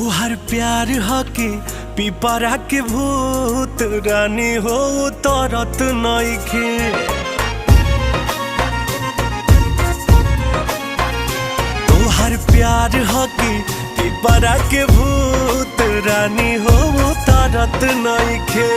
तोहर प्यार हके पिपरा के भूत रानी हो तरत नइखे। तोहर प्यार हके पिपरा के भूत रानी हो तरत नइखे।